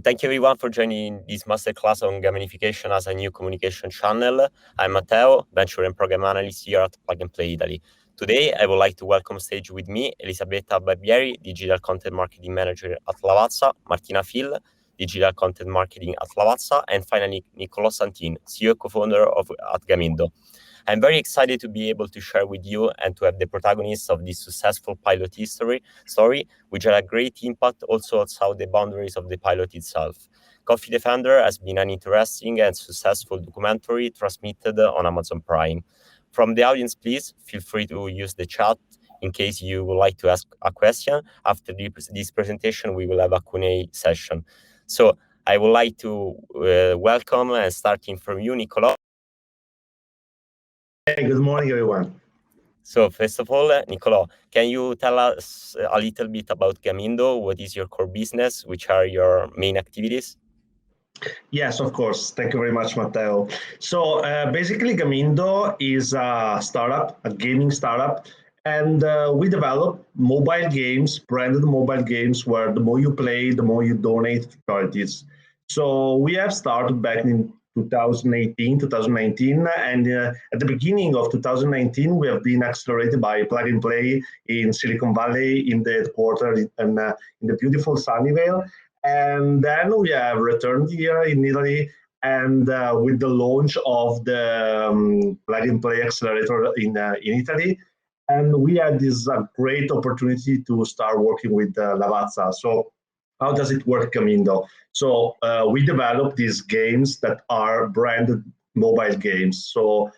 Thank you everyone for joining this masterclass on gamification as a new communication channel. I'm Matteo, Venture and Program Analyst here at Plug and Play Italy. Today, I would like to welcome stage with me Elisabetta Barbieri, Digital Content Marketing Manager at Lavazza, Martina Phil, Digital Content Marketing at Lavazza, and finally, Niccolò Santin, CEO co-founder at Gamindo. I'm very excited to be able to share with you and to have the protagonists of this successful pilot story, which had a great impact also outside the boundaries of the pilot itself. Coffee Defender has been an interesting and successful documentary transmitted on Amazon Prime. From the audience, please feel free to use the chat in case you would like to ask a question. After this presentation, we will have a Q&A session. So I would like to welcome, starting from you, Niccolò. Hey, good morning, everyone. So first of all, Niccolò, can you tell us a little bit about Gamindo? What is your core business? Which are your main activities? Yes, of course. Thank you very much, Matteo. So basically, Gamindo is a startup, a gaming startup, and we develop mobile games, branded mobile games, where the more you play, the more you donate to charities. So we have started back in 2019, and at the beginning of 2019, we have been accelerated by Plug and Play in Silicon Valley, in the headquarters, and in the beautiful Sunnyvale. And then we have returned here in Italy, and with the launch of the Plug and Play Accelerator in Italy, and we had this great opportunity to start working with Lavazza. So how does it work, Gamindo? So we develop these games that are branded mobile games. So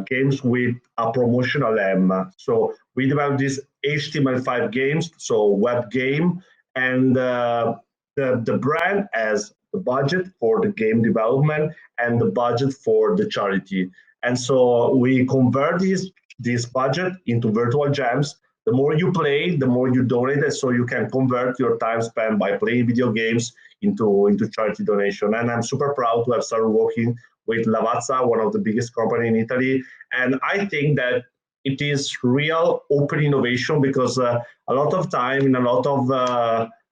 games with a promotional aim. So we develop these HTML5 games, so web game, and the brand has the budget for the game development and the budget for the charity. And so we convert this budget into virtual gems. The more you play, the more you donate, and so you can convert your time spent by playing video games into charity donation. And I'm super proud to have started working with Lavazza, one of the biggest companies in Italy. And I think that it is real open innovation, because a lot of time in a lot of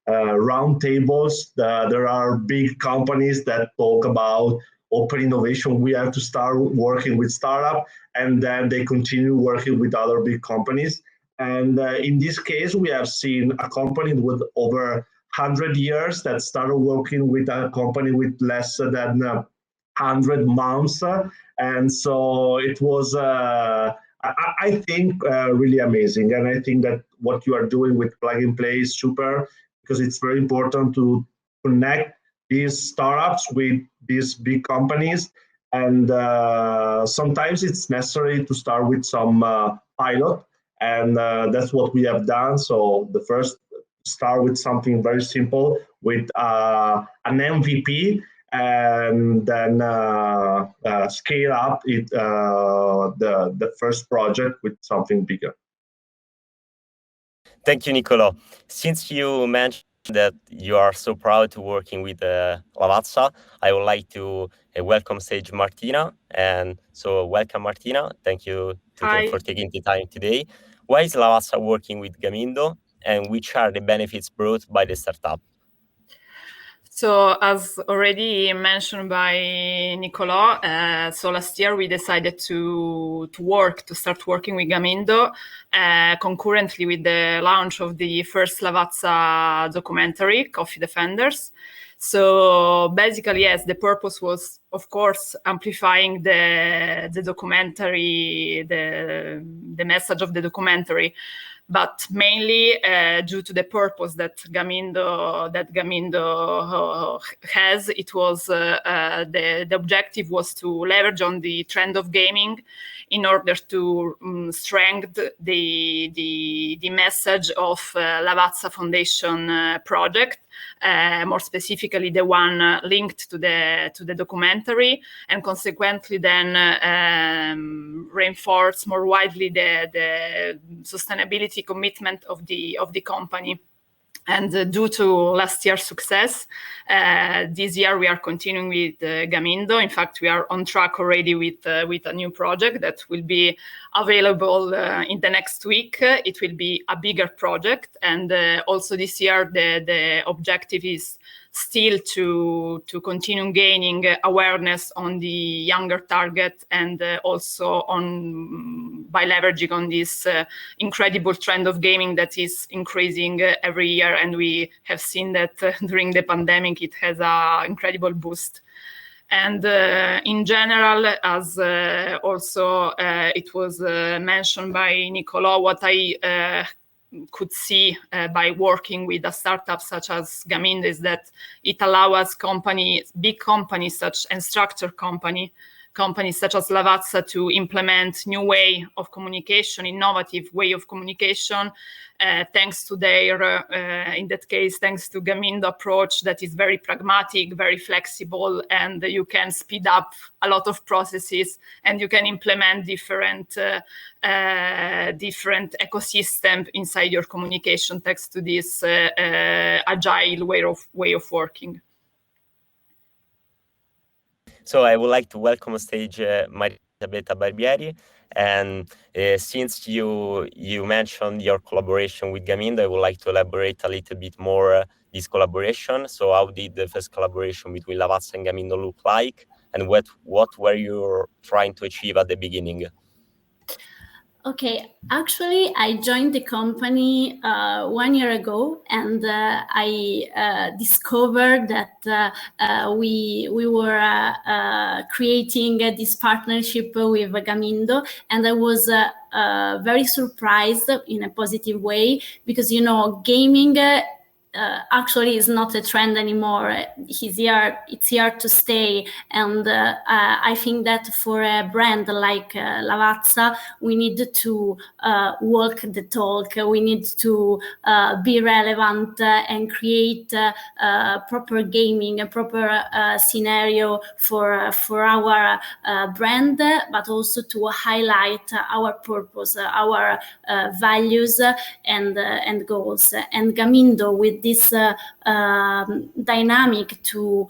round tables, there are big companies that talk about open innovation. We have to start working with startup, and then they continue working with other big companies. And in this case, we have seen a company with over 100 years that started working with a company with less than 100 months. And so it was, I think, really amazing. And I think that what you are doing with Plug and Play is super, because it's very important to connect these startups with these big companies. And sometimes it's necessary to start with some pilot. And that's what we have done. So the first, start with something very simple, with an MVP, and then scale up the first project with something bigger. Thank you, Niccolò. Since you mentioned that you are so proud to working with Lavazza, I would like to welcome stage Martina. And so welcome, Martina. Thank you for taking the time today. Why is Lavazza working with Gamindo, and which are the benefits brought by the startup? So as already mentioned by Niccolò, so last year we decided to start working with Gamindo concurrently with the launch of the first Lavazza documentary, Coffee Defenders. So basically, yes, the purpose was, of course, amplifying the documentary, the message of the documentary, but mainly due to the purpose that Gamindo has. It was the objective was to leverage on the trend of gaming in order to strengthen the message of Lavazza Foundation project, more specifically the one linked to the documentary, and consequently then reinforce more widely the sustainability commitment of the company. And due to last year's success, this year we are continuing with Gamindo. In fact, we are on track already with a new project that will be available in the next week. It will be a bigger project, and also this year the objective is still to continue gaining awareness on the younger target, and also on by leveraging on this incredible trend of gaming that is increasing every year. And we have seen that during the pandemic it has an incredible boost. And in general, as also it was mentioned by Nicolò, what I could see by working with a startup such as Gamindo is that it allows companies, big companies and structured companies such as Lavazza to implement new way of communication, innovative way of communication, thanks to their, in that case, thanks to Gamindo approach that is very pragmatic, very flexible, and you can speed up a lot of processes, and you can implement different ecosystem inside your communication thanks to this agile way of working. So I would like to welcome on stage Elisabetta Barbieri. And since you mentioned your collaboration with Gamindo, I would like to elaborate a little bit more this collaboration. So how did the first collaboration between Lavazza and Gamindo look like? And what were you trying to achieve at the beginning? Okay, actually, I joined the company 1 year ago, and I discovered that we were creating this partnership with Gamindo, and I was very surprised in a positive way, because, you know, gaming actually is not a trend anymore. It's here to stay, and I think that for a brand like Lavazza, we need to walk the talk. We need to be relevant and create proper gaming, a proper scenario for our brand, but also to highlight our purpose, our values and goals. And Gamindo, with this dynamic to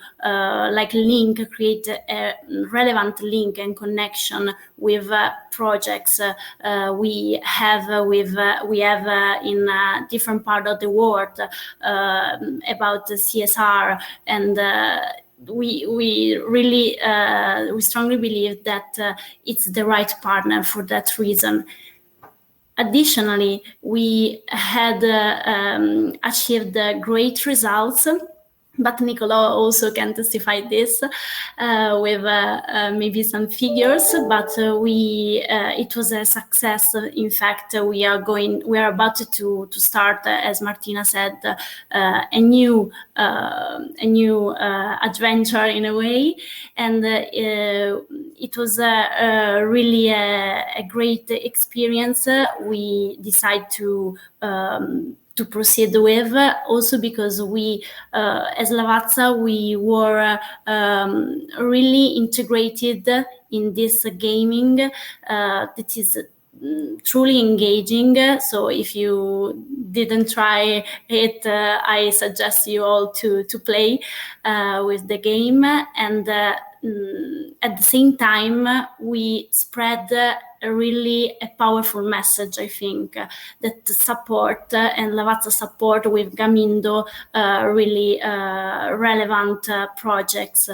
create a relevant link and connection with projects we have in different part of the world about the CSR, and we really we strongly believe that it's the right partner for that reason. Additionally, we had achieved great results, but Nicolò also can testify this with maybe some figures. But it was a success. In fact, we are about to start, as Martina said, a new adventure in a way, and it was really a great experience. We decided to proceed with, also because we, as Lavazza, we were really integrated in this gaming that is truly engaging. So if you didn't try it, I suggest you all to play with the game. And at the same time, we spread really a powerful message, I think, that support and Lavazza support with Gamindo really relevant projects.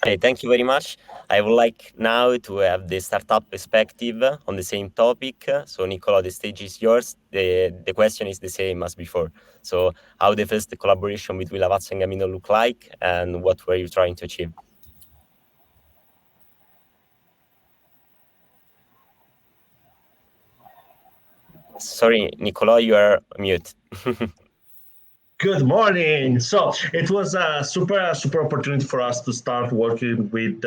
Hey, thank you very much. I would like now to have the startup perspective on the same topic. So Nicolò, the stage is yours. The question is the same as before. So how the first collaboration between Lavazza and Gamindo look like, and what were you trying to achieve? Sorry, Nicolò, you are mute. Good morning. So it was a super opportunity for us to start working with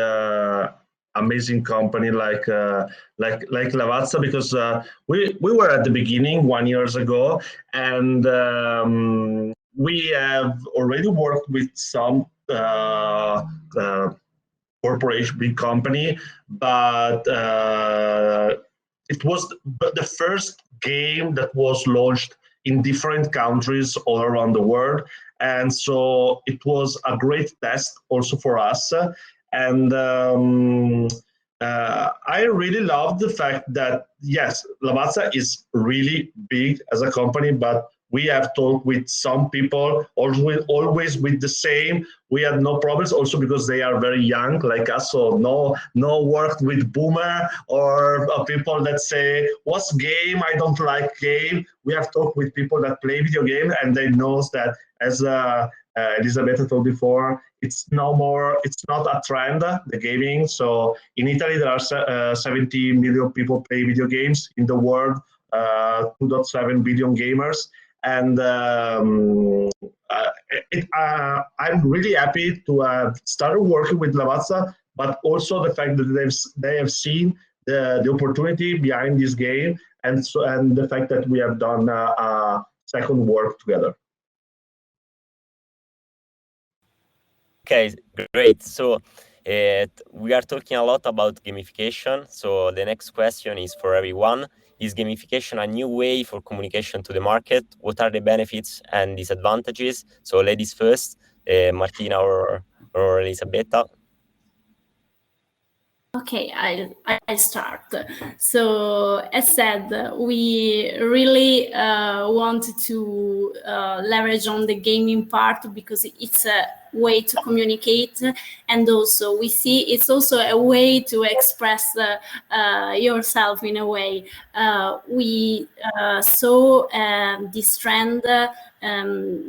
amazing company like Lavazza, because we were at the beginning 1 year ago, and we have already worked with some corporation, big company, but it was the first game that was launched in different countries all around the world. And so it was a great test also for us. And I really love the fact that, yes, Lavazza is really big as a company, but We have talked with some people, always with the same. We had no problems, also because they are very young, like us. So no worked with boomer or people that say, "What's game? I don't like game." We have talked with people that play video game, and they know that, as Elisabetta told before, it's not a trend, the gaming. So in Italy, there are 70 million people play video games. In the world, 2.7 billion gamers. And I'm really happy to have started working with Lavazza, but also the fact that they have seen the opportunity behind this game, and the fact that we have done a second work together. Okay, great. So we are talking a lot about gamification. So the next question is for everyone. Is gamification a new way for communication to the market? What are the benefits and disadvantages? So ladies first, Martina or Elisabetta. Okay, I'll start. So, as said, we really want to leverage on the gaming part because it's a way to communicate, and also we see it's also a way to express yourself in a way. We saw this trend,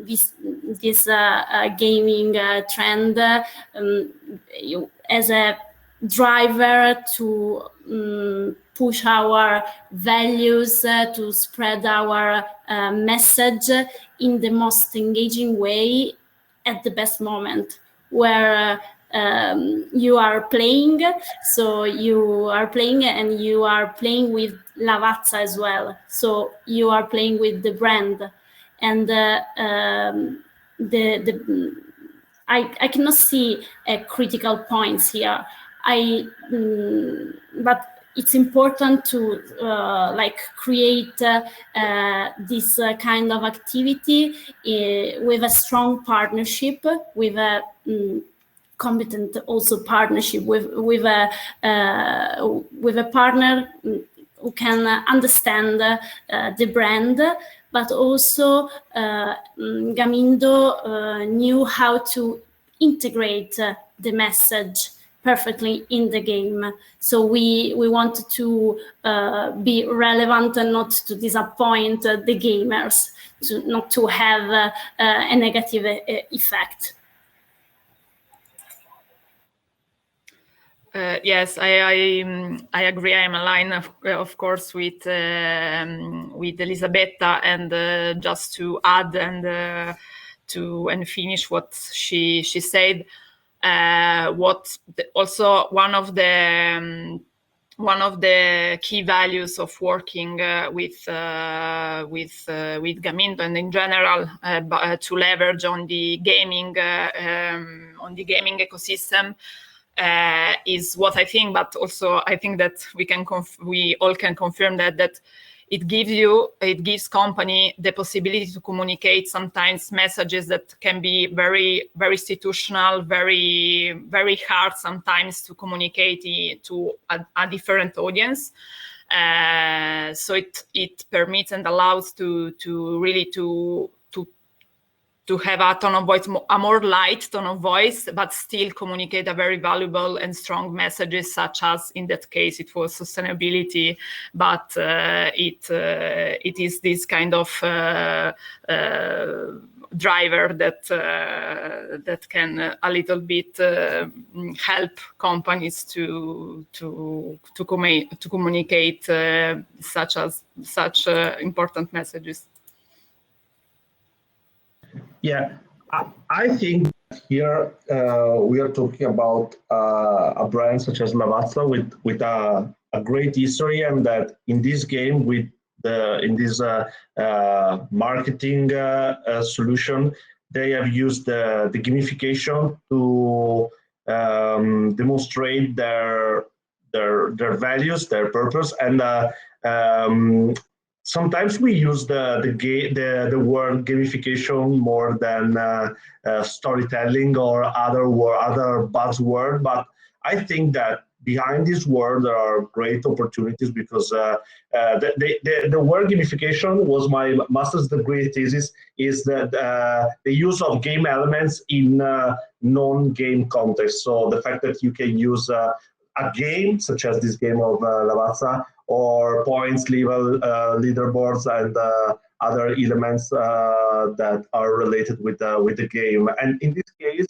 this gaming trend as a driver to push our values, to spread our message in the most engaging way at the best moment, where you are playing. So you are playing, and you are playing with Lavazza as well. So you are playing with the brand, and I cannot see critical points here. But it's important to create this kind of activity with a strong partnership, with a competent also partnership with a partner who can understand the brand, but also Gamindo knew how to integrate the message perfectly in the game. So we wanted to be relevant and not to disappoint the gamers, not to have a negative effect. Yes, I agree. I'm aligned, of course, with Elisabetta, and just to add and finish what she said. Also one of the key values of working with Gamindo and in general to leverage on the gaming ecosystem is what I think, but also I think that we all can confirm that it gives company the possibility to communicate sometimes messages that can be very, very institutional, very, very hard sometimes to communicate to a different audience. So it permits and allows to really to have a tone of voice, a more light tone of voice, but still communicate a very valuable and strong messages, such as in that case it was sustainability, but it is this kind of driver that can a little bit help companies to communicate such important messages. Yeah, I think here we are talking about a brand such as Lavazza with a great history, and that in this game in this marketing solution, they have used the gamification to demonstrate their values, their purpose, and sometimes we use the word gamification more than storytelling or other buzzword, but I think that behind this word there are great opportunities because the word gamification was my master's degree thesis, is that the use of game elements in non-game context. So the fact that you can use a game such as this game of Lavazza, or points, level, leaderboards, and other elements that are related with the game. And in this case,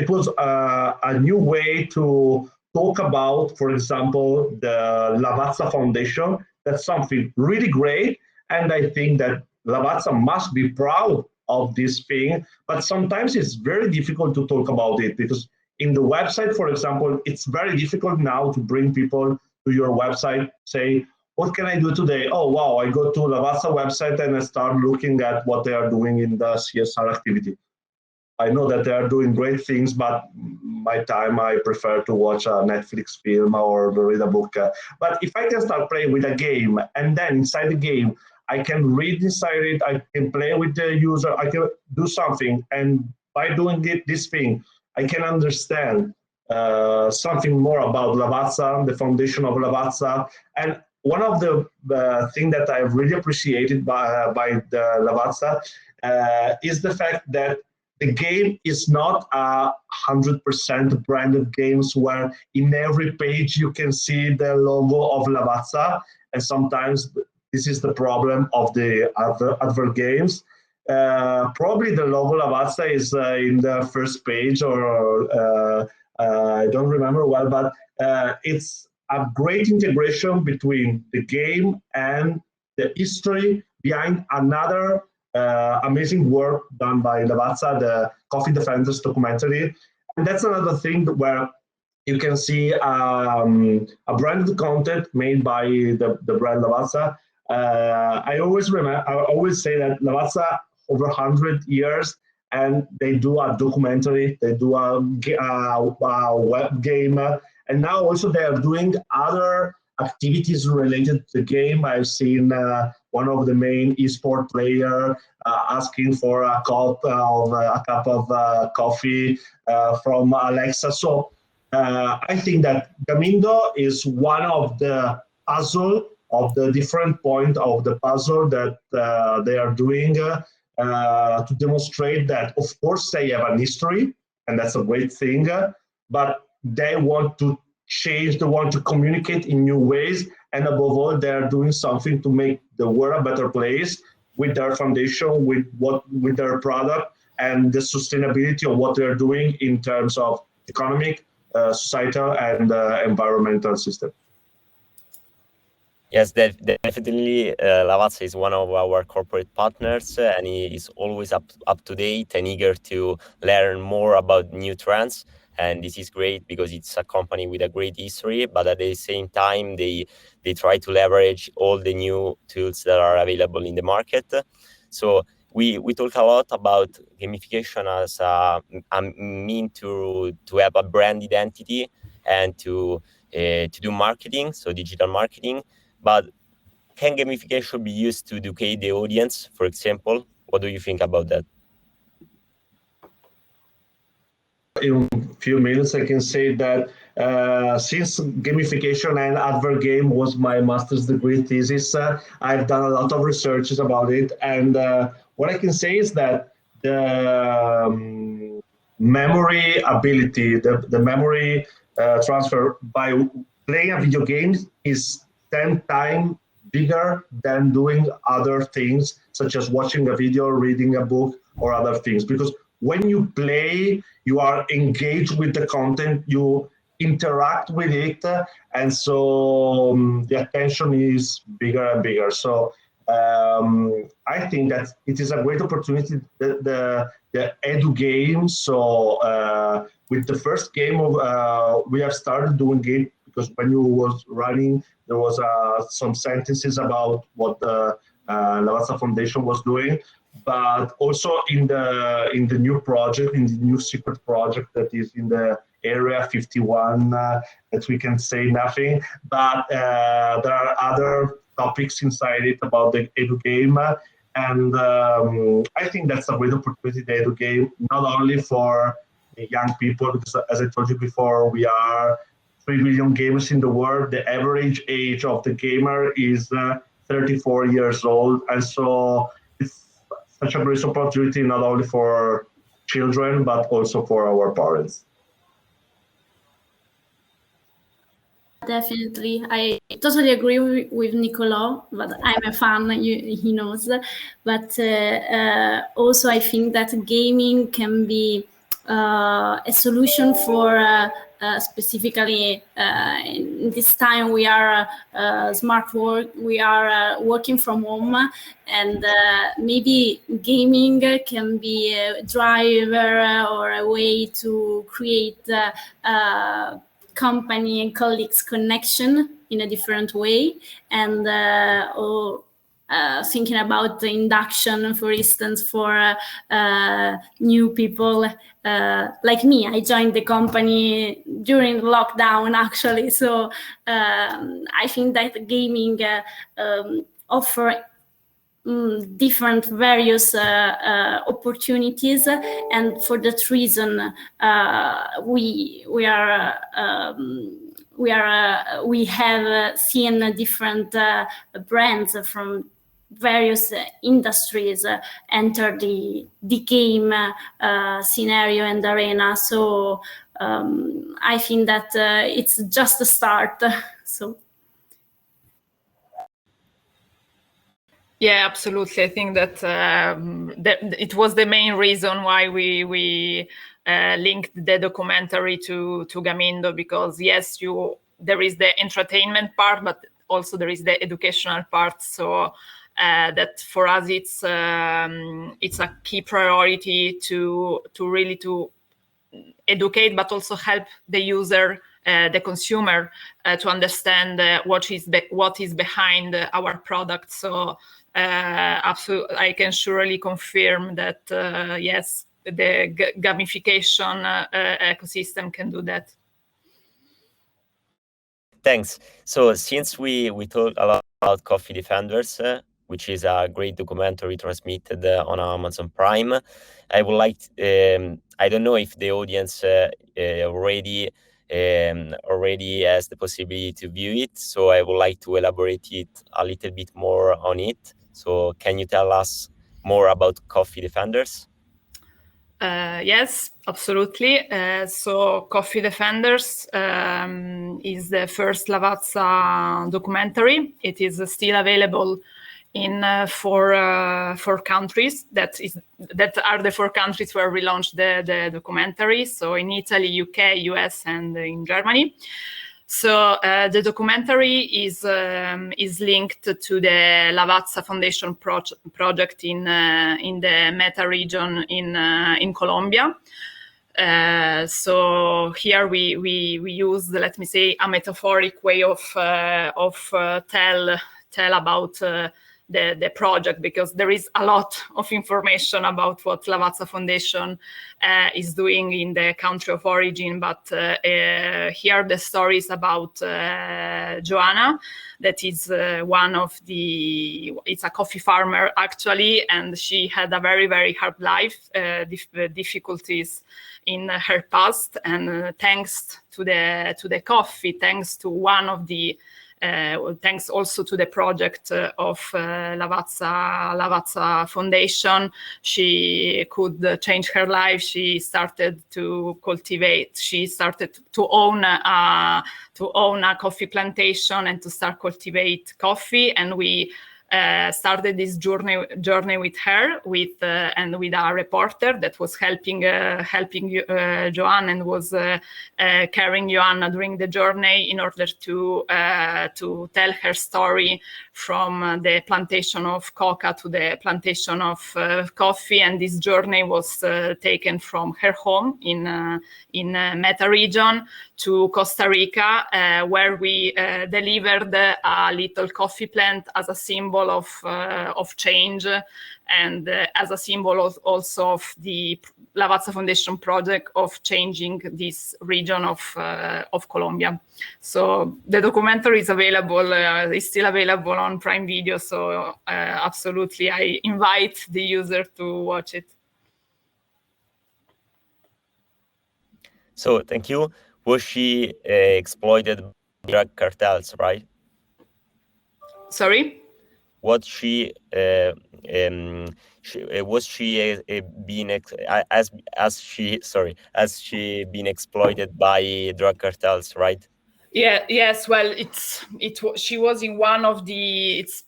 it was a new way to talk about, for example, the Lavazza Foundation. That's something really great, and I think that Lavazza must be proud of this thing, but sometimes it's very difficult to talk about it because in the website, for example, it's very difficult now to bring people to your website, say, what can I do today? Oh, wow, I go to Lavazza website and I start looking at what they are doing in the CSR activity. I know that they are doing great things, but my time I prefer to watch a Netflix film or read a book. But if I can start playing with a game, and then inside the game, I can read inside it, I can play with the user, I can do something, and by doing this thing, I can understand something more about Lavazza, the foundation of Lavazza. And one of the things that I really appreciated by the Lavazza is the fact that the game is not 100% branded games where in every page you can see the logo of Lavazza, and sometimes this is the problem of the other games. Probably the logo Lavazza is in the first page, or I don't remember well, but it's a great integration between the game and the history behind another amazing work done by Lavazza, the Coffee Defenders documentary. And that's another thing where you can see a branded content made by the brand Lavazza. I always say that Lavazza over 100 years, and they do a documentary, they do a web game, and now also they are doing other activities related to the game. I've seen one of the main esport player asking for a cup of coffee from Alexa. So I think that Gamindo is one of the puzzle of the different point of the puzzle that they are doing to demonstrate that, of course, they have an history, and that's a great thing, but they want to change, they want to communicate in new ways, and above all, they're doing something to make the world a better place with their foundation, with their product, and the sustainability of what they're doing in terms of economic, societal, and environmental system. Yes, definitely. Lavazza is one of our corporate partners, and he is always up to date and eager to learn more about new trends. And this is great because it's a company with a great history, but at the same time, they try to leverage all the new tools that are available in the market. So we talk a lot about gamification as a mean to have a brand identity and to do marketing, so digital marketing. But can gamification be used to educate the audience, for example? What do you think about that? In a few minutes, I can say that since gamification and advert game was my master's degree thesis, I've done a lot of researches about it. And what I can say is that the memory ability, the memory transfer by playing a video game is 10 times bigger than doing other things, such as watching a video, reading a book, or other things. Because when you play, you are engaged with the content, you interact with it, and so the attention is bigger and bigger. So I think that it is a great opportunity, the edu game. So with the first game, we have started doing it because when you was running, there was some sentences about what the Lavazza Foundation was doing. But also in the new project, in the new secret project that is in the Area 51, that we can say nothing. But there are other topics inside it about the edu game, and I think that's a great opportunity, the edu game, not only for young people, because as I told you before, we are 3 million gamers in the world. The average age of the gamer is 34 years old. And so it's such a great opportunity, not only for children, but also for our parents. Definitely, I totally agree with Nicolò, but I'm a fan, he knows. But also I think that gaming can be a solution for specifically in this time we are smart work, we are working from home, and maybe gaming can be a driver or a way to create company and colleagues connection in a different way, and thinking about the induction, for instance, for new people like me. I joined the company during lockdown, actually, so I think that gaming offer different various opportunities, and for that reason we have seen different brands from various industries enter the game scenario and arena. So I think that it's just a start. So. Yeah, absolutely. I think that it was the main reason why we linked the documentary to Gamindo, because yes, there is the entertainment part, but also there is the educational part. So that for us it's a key priority to really to educate, but also help the user, the consumer, to understand what is behind our product. So absolutely, I can surely confirm that yes, the gamification ecosystem can do that. Thanks. So since we talked a lot about Coffee Defenders, which is a great documentary transmitted on Amazon Prime, I would like, I don't know if the audience already has the possibility to view it, so I would like to elaborate it a little bit more on it. So can you tell us more about Coffee Defenders? Yes, absolutely. So Coffee Defenders is the first Lavazza documentary. It is still available in four countries. That are the 4 countries where we launched the documentary. So in Italy, UK, US, and in Germany. So the documentary is linked to the Lavazza Foundation project in the Meta region in Colombia. So here we use, let me say, a metaphoric way of tell about the project, because there is a lot of information about what Lavazza Foundation is doing in the country of origin. But here the story is about Joanna, that is it's a coffee farmer actually, and she had a very, very hard life, difficulties in her past, and thanks to the coffee, thanks to one of the thanks also to the project of Lavazza Foundation, she could change her life. She started to cultivate. She started to own a coffee plantation and to start cultivate coffee. And we started this journey with her, and with a reporter that was helping Joanna, and was carrying Joanna during the journey in order to tell her story from the plantation of coca to the plantation of coffee. And this journey was taken from her home in Meta region to Costa Rica, where we delivered a little coffee plant as a symbol of change, and as a symbol also of the Lavazza Foundation project of changing this region of Colombia. So the documentary is available, is still available on Prime Video. So absolutely, I invite the user to watch it. So thank you. Was she exploited by drug cartels, right? Sorry? Was she being as she been exploited by drug cartels, right? Yeah. Yes. Well, she was in one of the. It's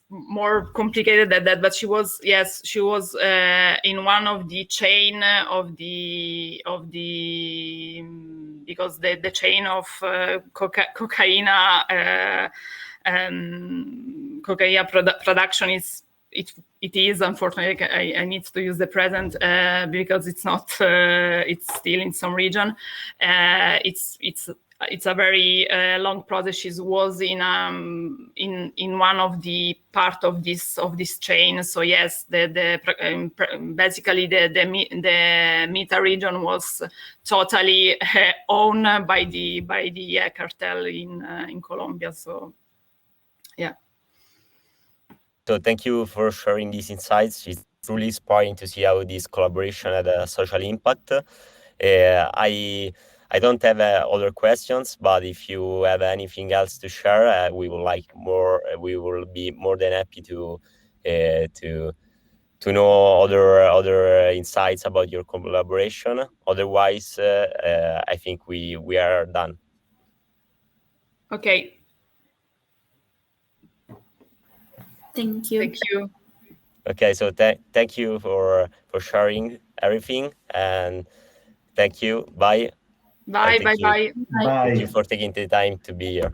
more complicated than that, but she was in one of the chain of the because the chain of cocaine production is. It is, unfortunately, I need to use the present because it's not. It's still in some region. It's a very long process. She was in one of the part of this chain. So yes, basically the Mita region was totally owned by the cartel in Colombia. So yeah. So thank you for sharing these insights. It's truly inspiring to see how this collaboration had a social impact. I don't have other questions, but if you have anything else to share, we will be more than happy to know other insights about your collaboration. Otherwise, I think we are done. Okay. Thank you. Thank you. Okay, so thank you for sharing everything, and thank you. Bye. Bye. Thank you. Bye. Bye. Thank you for taking the time to be here.